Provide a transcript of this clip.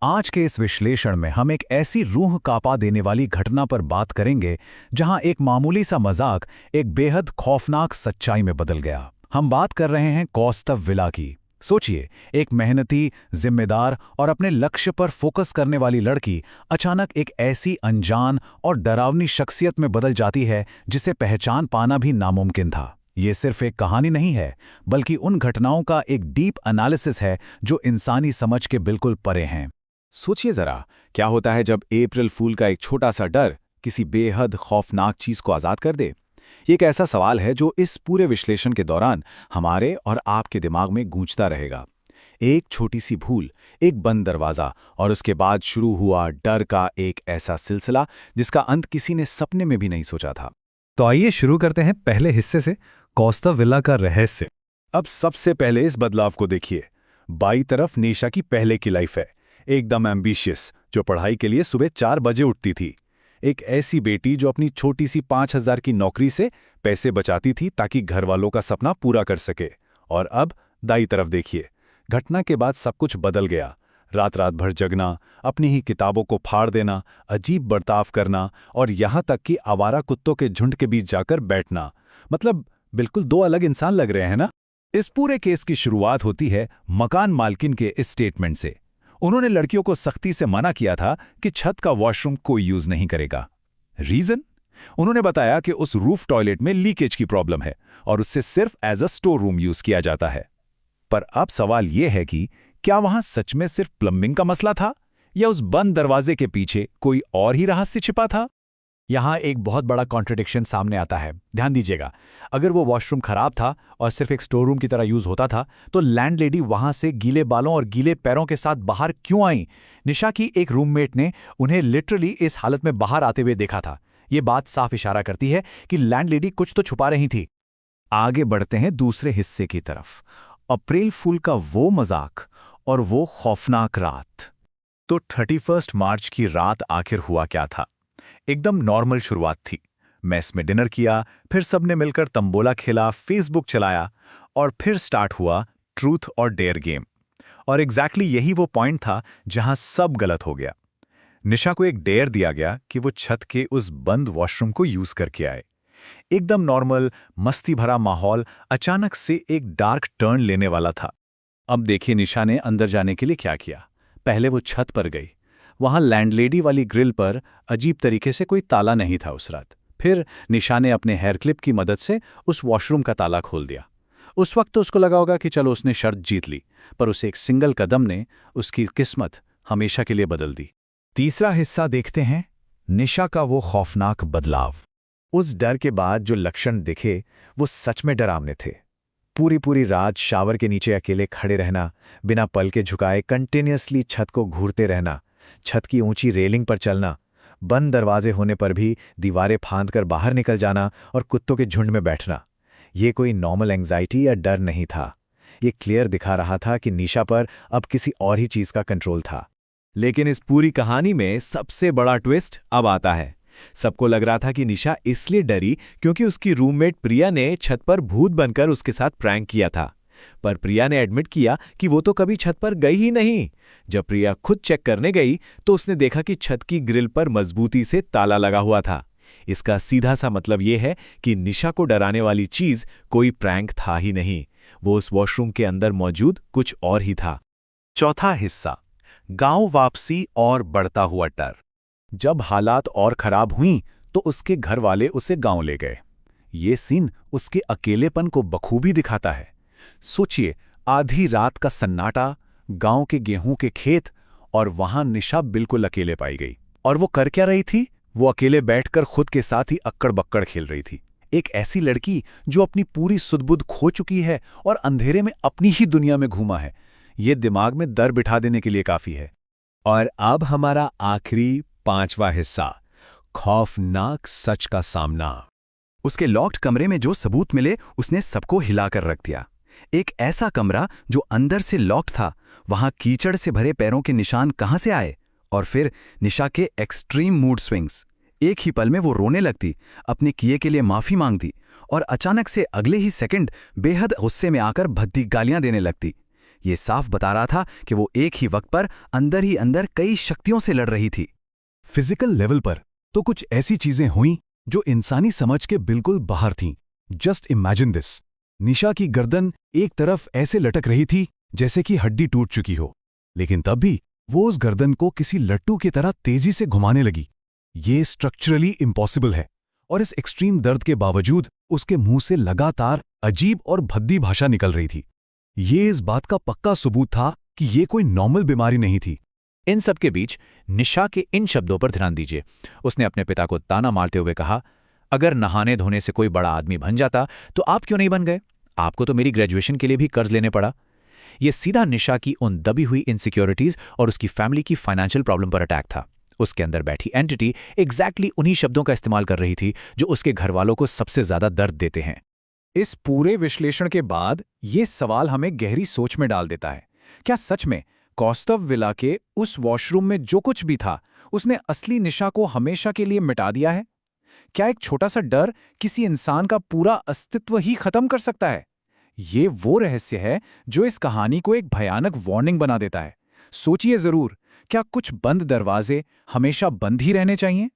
आज के इस विश्लेषण में हम एक ऐसी रूह कांपा देने वाली घटना पर बात करेंगे जहां एक मामूली सा मजाक एक बेहद खौफनाक सच्चाई में बदल गया। हम बात कर रहे हैं कौस्तव विला की। सोचिए, एक मेहनती, जिम्मेदार और अपने लक्ष्य पर फोकस करने वाली लड़की अचानक एक ऐसी अनजान और डरावनी शख्सियत में बदल जाती है जिसे पहचान पाना भी नामुमकिन था। ये सिर्फ एक कहानी नहीं है, बल्कि उन घटनाओं का एक डीप एनालिसिस है जो इंसानी समझ के बिल्कुल परे हैं। सोचिए जरा, क्या होता है जब अप्रैल फूल का एक छोटा सा डर किसी बेहद खौफनाक चीज को आजाद कर दे। ये एक ऐसा सवाल है जो इस पूरे विश्लेषण के दौरान हमारे और आपके दिमाग में गूंजता रहेगा। एक छोटी सी भूल, एक बंद दरवाजा और उसके बाद शुरू हुआ डर का एक ऐसा सिलसिला जिसका अंत किसी ने सपने में भी नहीं सोचा था। तो आइए शुरू करते हैं पहले हिस्से से, कौस्तव विला का रहस्य। अब सबसे पहले इस बदलाव को देखिए। बाईं तरफ निशा की पहले की लाइफ है, एकदम एम्बिशियस, जो पढ़ाई के लिए सुबह 4 बजे उठती थी। एक ऐसी बेटी जो अपनी छोटी सी 5,000 की नौकरी से पैसे बचाती थी ताकि घर वालों का सपना पूरा कर सके। और अब दाईं तरफ देखिए, घटना के बाद सब कुछ बदल गया। रात रात भर जगना, अपनी ही किताबों को फाड़ देना, अजीब बर्ताव करना और यहाँ तक कि आवारा कुत्तों के झुंड के बीच जाकर बैठना। मतलब बिल्कुल दो अलग इंसान लग रहे हैं ना। इस पूरे केस की शुरुआत होती है मकान मालकिन के इस स्टेटमेंट से। उन्होंने लड़कियों को सख्ती से मना किया था कि छत का वॉशरूम कोई यूज नहीं करेगा। रीजन? उन्होंने बताया कि उस रूफ टॉयलेट में लीकेज की प्रॉब्लम है और उससे सिर्फ as a store room use किया जाता है। पर अब सवाल यह है कि क्या वहां सच में सिर्फ प्लम्बिंग का मसला था या उस बंद दरवाजे के पीछे कोई और ही रहस्य छिपा था? यहाँ एक बहुत बड़ा कॉन्ट्रडिक्शन सामने आता है। ध्यान दीजिएगा, अगर वो वॉशरूम खराब था और सिर्फ एक स्टोर रूम की तरह यूज होता था तो लैंडलेडी वहां से गीले बालों और गीले पैरों के साथ बाहर क्यों आई? निशा की एक रूममेट ने उन्हें लिटरली इस हालत में बाहर आते हुए देखा था। ये बात साफ इशारा करती है कि लैंडलेडी कुछ तो छुपा रही थी। आगे बढ़ते हैं दूसरे हिस्से की तरफ, अप्रैल फूल का वो मजाक और वो खौफनाक रात। तो 31 मार्च की रात आखिर हुआ क्या था? एकदम नॉर्मल शुरुआत थी। मेस में डिनर किया, फिर सबने मिलकर तंबोला खेला, फेसबुक चलाया और फिर स्टार्ट हुआ ट्रूथ और डेयर गेम। और एग्जैक्टली यही वो पॉइंट था जहां सब गलत हो गया। निशा को एक डेयर दिया गया कि वो छत के उस बंद वॉशरूम को यूज करके आए। एकदम नॉर्मल, मस्ती भरा माहौल अचानक से एक डार्क टर्न लेने वाला था। अब देखिए निशा ने अंदर जाने के लिए क्या किया। पहले वो छत पर गई। वहां लैंडलेडी वाली ग्रिल पर अजीब तरीके से कोई ताला नहीं था उस रात। फिर निशा ने अपने हेयर क्लिप की मदद से उस वॉशरूम का ताला खोल दिया। उस वक्त तो उसको लगा होगा कि चलो उसने शर्त जीत ली, पर उसे एक सिंगल कदम ने उसकी किस्मत हमेशा के लिए बदल दी। तीसरा हिस्सा देखते हैं, निशा का वो खौफनाक बदलाव। उस डर के बाद जो लक्षण दिखे वो सच में डरावने थे। पूरी रात शावर के नीचे अकेले खड़े रहना, बिना पल के झुकाए कंटिन्यूअसली छत को घूरते रहना, छत की ऊंची रेलिंग पर चलना, बंद दरवाजे होने पर भी दीवारें फांदकर बाहर निकल जाना और कुत्तों के झुंड में बैठना। ये कोई नॉर्मल एंग्जाइटी या डर नहीं था। ये क्लियर दिखा रहा था कि निशा पर अब किसी और ही चीज का कंट्रोल था। लेकिन इस पूरी कहानी में सबसे बड़ा ट्विस्ट अब आता है। सबको लग रहा था कि निशा इसलिए डरी क्योंकि उसकी रूममेट प्रिया ने छत पर भूत बनकर उसके साथ प्रैंक किया था। पर प्रिया ने एडमिट किया कि वो तो कभी छत पर गई ही नहीं। जब प्रिया खुद चेक करने गई तो उसने देखा कि छत की ग्रिल पर मजबूती से ताला लगा हुआ था। इसका सीधा सा मतलब ये है कि निशा को डराने वाली चीज कोई प्रैंक था ही नहीं, वो उस वॉशरूम के अंदर मौजूद कुछ और ही था। चौथा हिस्सा, गांव वापसी और बढ़ता हुआ डर। जब हालात और खराब हुईं तो उसके घर वाले उसे गांव ले गए। ये सीन उसके अकेलेपन को बखूबी दिखाता है। सोचिए, आधी रात का सन्नाटा, गांव के गेहूं के खेत और वहां निशा बिल्कुल अकेले पाई गई। और वो कर क्या रही थी? वो अकेले बैठकर खुद के साथ ही अक्कड़ बक्कड़ खेल रही थी। एक ऐसी लड़की जो अपनी पूरी सुध-बुध खो चुकी है और अंधेरे में अपनी ही दुनिया में घूमा है। ये दिमाग में डर बिठा देने के लिए काफी है। और अब हमारा आखिरी 5वां हिस्सा, खौफनाक सच का सामना। उसके लॉक्ड कमरे में जो सबूत मिले उसने सबको हिलाकर रख दिया। एक ऐसा कमरा जो अंदर से लॉक्ड था, वहां कीचड़ से भरे पैरों के निशान कहां से आए? और फिर निशा के एक्सट्रीम मूड स्विंग्स। एक ही पल में वो रोने लगती, अपने किए के लिए माफी मांगती और अचानक से अगले ही सेकंड बेहद गुस्से में आकर भद्दी गालियां देने लगती। ये साफ बता रहा था कि वो एक ही वक्त पर अंदर ही अंदर कई शक्तियों से लड़ रही थी। फिजिकल लेवल पर तो कुछ ऐसी चीजें हुईं जो इंसानी समझ के बिल्कुल बाहर थीं। Just imagine this. निशा की गर्दन एक तरफ ऐसे लटक रही थी जैसे कि हड्डी टूट चुकी हो, लेकिन तब भी वो उस गर्दन को किसी लट्टू की तरह तेजी से घुमाने लगी। ये स्ट्रक्चरली इम्पॉसिबल है, और इस एक्सट्रीम दर्द के बावजूद उसके मुंह से लगातार अजीब और भद्दी भाषा निकल रही थी। ये इस बात का पक्का सबूत था कि ये कोई नॉर्मल बीमारी नहीं थी। इन सब के बीच निशा के इन शब्दों पर ध्यान दीजिए। उसने अपने पिता को ताना मारते हुए कहा, अगर नहाने धोने से कोई बड़ा आदमी बन जाता तो आप क्यों नहीं बन गए? आपको तो मेरी ग्रेजुएशन के लिए भी कर्ज लेने पड़ा। ये सीधा निशा की उन दबी हुई इनसिक्योरिटीज और उसकी फैमिली की फाइनेंशियल प्रॉब्लम पर अटैक था। उसके अंदर बैठी एंटिटी एग्जैक्टली उन्हीं शब्दों का इस्तेमाल कर रही थी जो उसके घरवालों को सबसे ज्यादा दर्द देते हैं। इस पूरे विश्लेषण के बाद ये सवाल हमें गहरी सोच में डाल देता है। क्या सच में कौस्तव विला के उस वॉशरूम में जो कुछ भी था उसने असली निशा को हमेशा के लिए मिटा दिया है? क्या एक छोटा सा डर किसी इंसान का पूरा अस्तित्व ही खत्म कर सकता है? ये वो रहस्य है जो इस कहानी को एक भयानक वार्निंग बना देता है। सोचिए जरूर, क्या कुछ बंद दरवाजे हमेशा बंद ही रहने चाहिए?